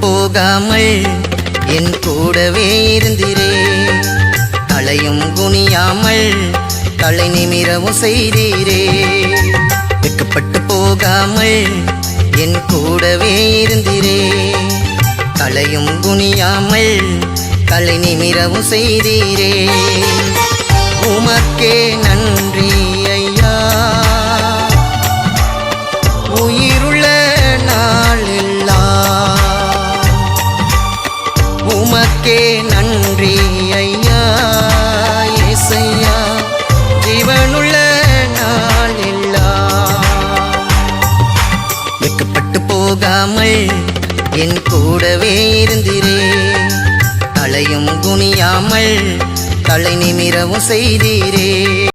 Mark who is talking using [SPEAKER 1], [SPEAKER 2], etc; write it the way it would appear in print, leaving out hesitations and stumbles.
[SPEAKER 1] போகாமல் என் கூடவே இருந்திரே. தலையும் குனியாமல் தலை நிமிரவும் செய்தீரே. வெட்கப்பட்டு போகாமல் என் கூடவே இருந்திரே. தலையும் குனியாமல் தலை நிமிரவும் செய்தீரே. உமக்கே நன்றி ஐயா, உயிருள்ள நாளெல்லாம். உமக்கே நன்றி ஐயா, ஏசையா, ஜீவனுள்ள நாளெல்லாம். வெட்கப்பட்டு போகாமல் என் கூடவே இருந்திரே. தலையும் குனியாமல் தலை நிமிரவும் செய்தீரே.